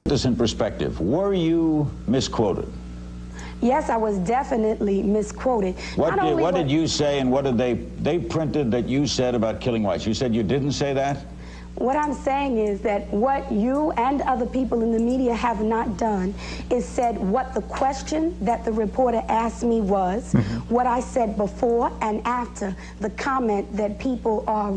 this in perspective. Were you misquoted? Yes, I was definitely misquoted. What did you say, and what did they printed that you said about killing whites? You said you didn't say that? What I'm saying is that what you and other people in the media have not done is said what the question that the reporter asked me was, what I said before and after the comment that people are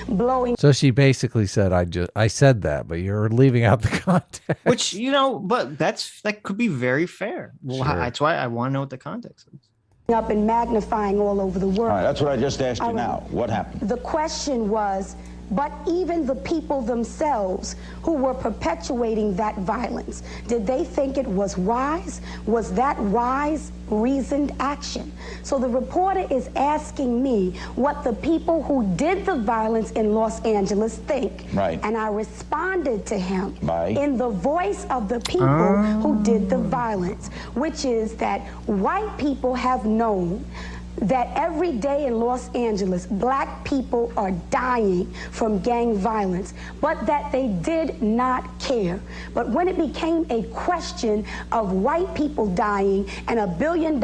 blowing. So she basically said, I said that, but you're leaving out the context. Which, but that could be very fair. Well, sure. That's why I want to know what the context is. Up and magnifying all over the world. All right, that's what I just asked you now. What happened? The question was, but even the people themselves who were perpetuating that violence, did they think it was wise? Was that wise, reasoned action? So the reporter is asking me what the people who did the violence in Los Angeles think. Right. And I responded to him in the voice of the people who did the violence, which is that white people have known that every day in Los Angeles, black people are dying from gang violence, but that they did not care. But when it became a question of white people dying and $1 billion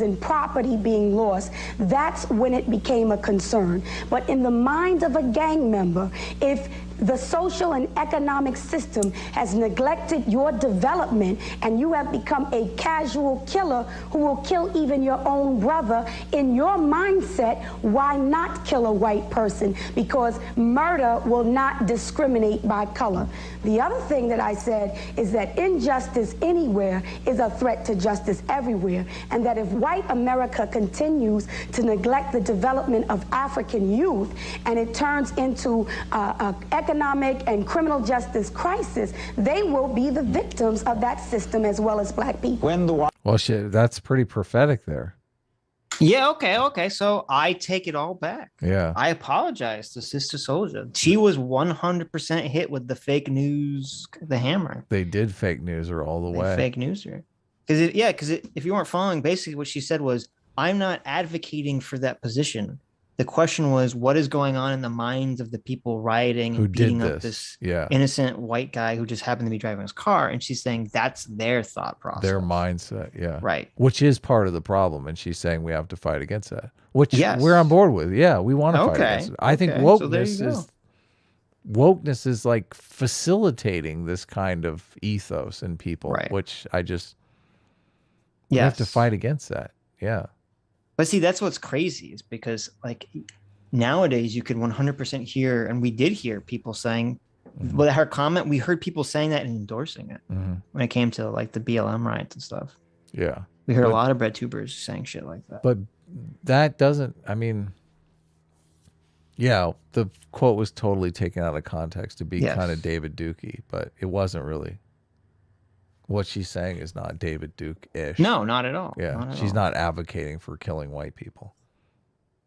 in property being lost, that's when it became a concern. But in the mind of a gang member, if the social and economic system has neglected your development and you have become a casual killer who will kill even your own brother, in your mindset, why not kill a white person? Because murder will not discriminate by color. The other thing that I said is that injustice anywhere is a threat to justice everywhere, and that if white America continues to neglect the development of African youth and it turns into economic and criminal justice crisis, they will be the victims of that system as well as black people. Well, shit, that's pretty prophetic there. Yeah, okay. So I take it all back. Yeah. I apologize to Sister Soldier. She was 100% hit with the fake news, the hammer. They did fake news her all the way. Fake news her. Because if you weren't following, basically what she said was, I'm not advocating for that position. The question was, what is going on in the minds of the people rioting and beating up this innocent white guy who just happened to be driving his car? And she's saying that's their thought process. Their mindset, yeah. Right. Which is part of the problem. And she's saying we have to fight against that, which we're on board with. Yeah, we want to fight against it. I think wokeness is like facilitating this kind of ethos in people, which we have to fight against that. Yeah. But see, that's what's crazy is because like nowadays you could 100% hear, and we did hear people saying, with her comment, we heard people saying that and endorsing it when it came to like the BLM riots and stuff. Yeah. We heard a lot of bread tubers saying shit like that. But that doesn't, the quote was totally taken out of context to be kind of David Dukey, but it wasn't really. What she's saying is not David Duke-ish. No, not at all. Yeah, she's not advocating for killing white people.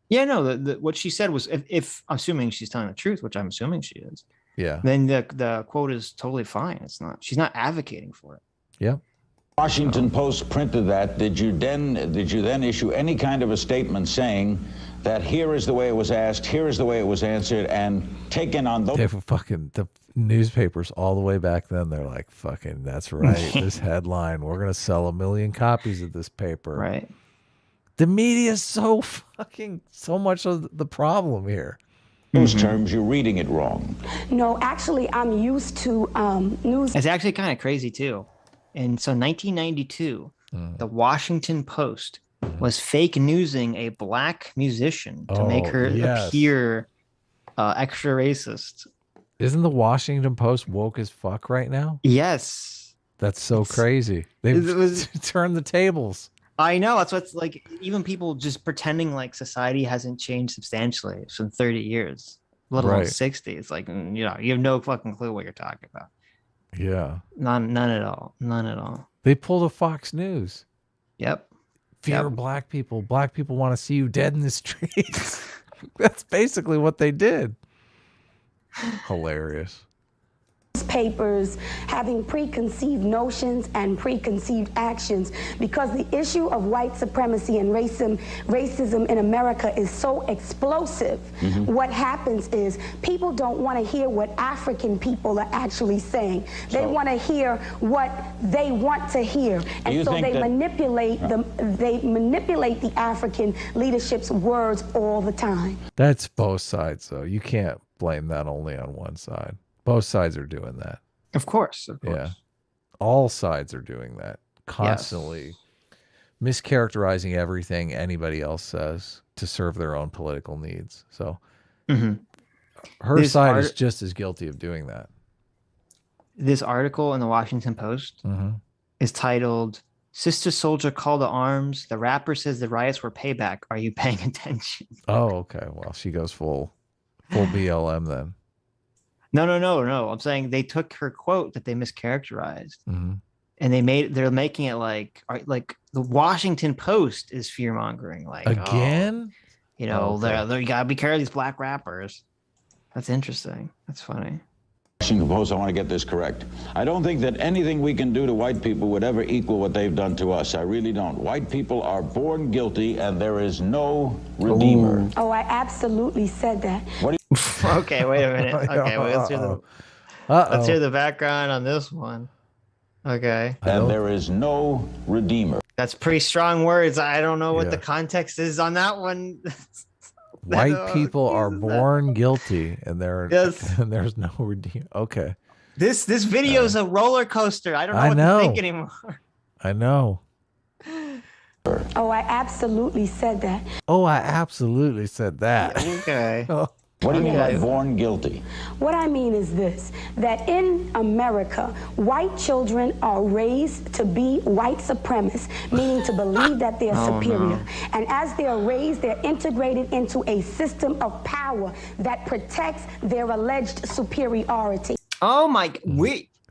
Yeah, no. What she said was, if I'm assuming she's telling the truth, which I'm assuming she is. Yeah. Then the quote is totally fine. It's not. She's not advocating for it. Yeah. Washington Post printed that. Did you then issue any kind of a statement saying that here is the way it was asked, here is the way it was answered, and taken on those? They were fucking the newspapers all the way back then. They're like, fucking, that's right. This headline, we're gonna sell 1 million copies of this paper. Right. The media is so much of the problem here. Those terms, you're reading it wrong. No, actually, I'm used to news. It's actually kind of crazy too. And so 1992, the Washington Post was fake newsing a black musician to make her appear extra racist. Isn't the Washington Post woke as fuck right now? Yes. That's so crazy. They've turned the tables. I know. That's what's like, even people just pretending like society hasn't changed substantially from 30 years, let alone 60. It's like, you have no fucking clue what you're talking about. Yeah. None at all. None at all. They pulled a Fox News. Yep. Fear black people. Black people want to see you dead in the streets. That's basically what they did. Hilarious. newspapers having preconceived notions and preconceived actions, because the issue of white supremacy and racism in America is so explosive. What happens is people don't want to hear what African people are actually saying. They want to hear what they want to hear, and so they manipulate the African leadership's words all the time. That's both sides, though. You can't blame that only on one side. Both sides are doing that. Of course. Yeah. All sides are doing that. Constantly mischaracterizing everything anybody else says to serve their own political needs. So her side is just as guilty of doing that. This article in the Washington Post is titled, "Sister Soldier Call to Arms. The rapper says the riots were payback. Are you paying attention?" Oh, okay. Well, she goes full BLM then. No. I'm saying they took her quote that they mischaracterized, and they're making it like the Washington Post is fear mongering. Like again, you gotta be careful of these black rappers. That's interesting. That's funny. Washington Post, I want to get this correct. I don't think that anything we can do to white people would ever equal what they've done to us. I really don't. White people are born guilty, and there is no redeemer. Oh, I absolutely said that. Okay, wait a minute. Okay, let's hear the background on this one. Okay. And there is no redeemer. That's pretty strong words. I don't know what the context is on that one. White people are born guilty, and there's no redeem. Okay. This video is a roller coaster. I don't know what to think anymore. I know. Oh, I absolutely said that. Oh, I absolutely said that. Okay. What do you mean by born guilty? What I mean is this, that in America, white children are raised to be white supremacists, meaning to believe that they're superior. No. And as they're raised, they're integrated into a system of power that protects their alleged superiority. Oh my,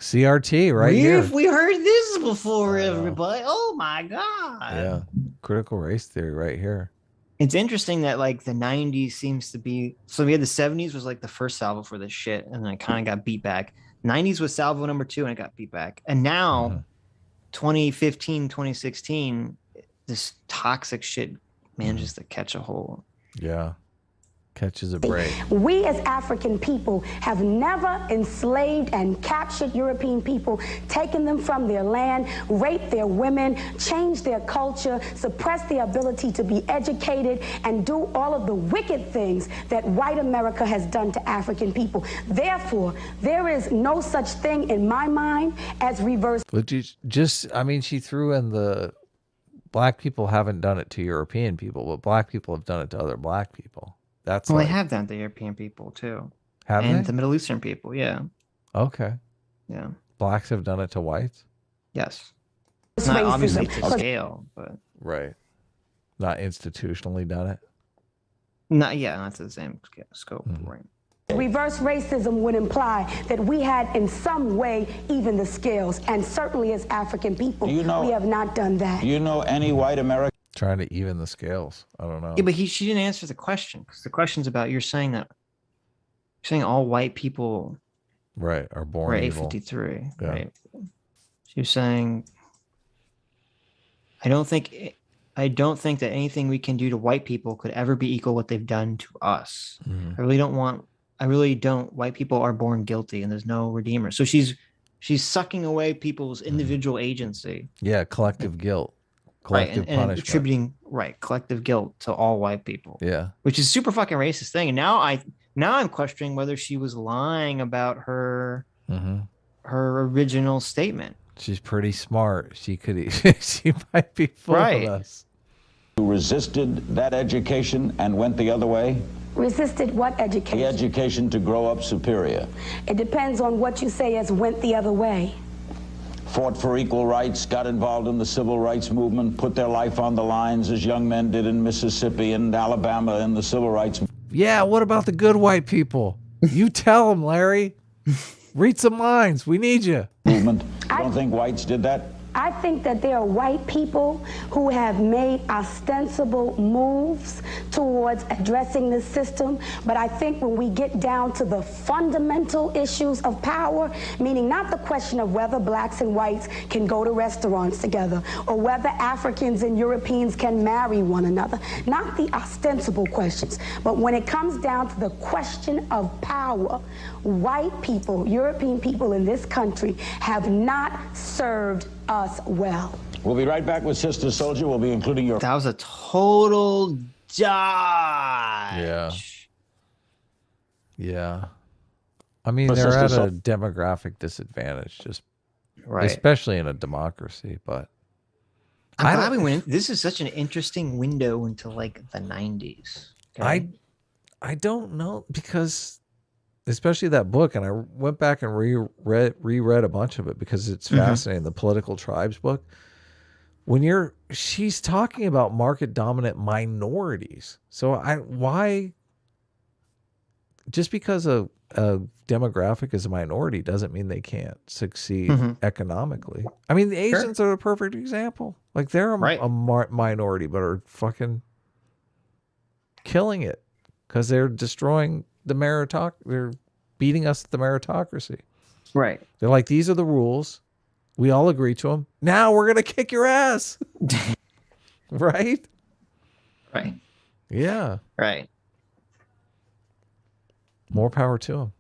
CRT right here. We heard this before, everybody. Oh my God. Yeah, critical race theory right here. It's interesting that like the 90s seems to be, so we had the 70s was like the first salvo for this shit, and then it kind of got beat back. 90s was salvo number 2 and it got beat back. And now 2015, 2016, this toxic shit manages to catch a hold. Yeah. Catches a break. We as African people have never enslaved and captured European people, taken them from their land, raped their women, changed their culture, suppressed their ability to be educated, and do all of the wicked things that white America has done to African people. Therefore, there is no such thing in my mind as reverse. She threw in the black people haven't done it to European people, but black people have done it to other black people. They have done the European people too. Have and they? The Middle Eastern people, yeah. Okay. Yeah. Blacks have done it to whites? Yes. It's not obviously to scale, but right. Not institutionally done it? Not to the same scope, right. Reverse racism would imply that we had in some way even the scales, and certainly as African people, we have not done that. Do you know any white American? Trying to even the scales. I don't know. Yeah, but she didn't answer the question, because the question's about you're saying all white people are born evil. 853, right? She was saying, I don't think that anything we can do to white people could ever be equal what they've done to us. I really don't. White people are born guilty, and there's no redeemer. So she's sucking away people's individual agency. Yeah, collective guilt. Collective punishment. And attributing collective guilt to all white people. Yeah. Which is a super fucking racist thing. And now I'm questioning whether she was lying about her original statement. She's pretty smart. She might be fooling us. Who resisted that education and went the other way? Resisted what education? The education to grow up superior. It depends on what you say as went the other way. Fought for equal rights, got involved in the civil rights movement, put their life on the lines as young men did in Mississippi and Alabama in the civil rights. Yeah, what about the good white people? You tell them, Larry. Read some lines. We need you. Movement. You don't think whites did that? I think that there are white people who have made ostensible moves towards addressing this system, but I think when we get down to the fundamental issues of power, meaning not the question of whether blacks and whites can go to restaurants together or whether Africans and Europeans can marry one another, not the ostensible questions, but when it comes down to the question of power, white people, European people in this country have not served us well. We'll be right back with Sister Soldier. We'll be including your... That was a total dodge. Yeah. Yeah. I mean, they're at a demographic disadvantage, just especially in a democracy, but... This is such an interesting window into like the 90s. Okay? I don't know, because especially that book, and I went back and reread a bunch of it because it's fascinating, the Political Tribes book. She's talking about market dominant minorities. So why just because a demographic is a minority doesn't mean they can't succeed economically. I mean, the Asians are a perfect example. Like they're a minority, but are fucking killing it because they're destroying the they're beating us at the meritocracy. Right. They're like, these are the rules. We all agree to them. Now we're going to kick your ass. Right? Right. Yeah. Right. More power to them.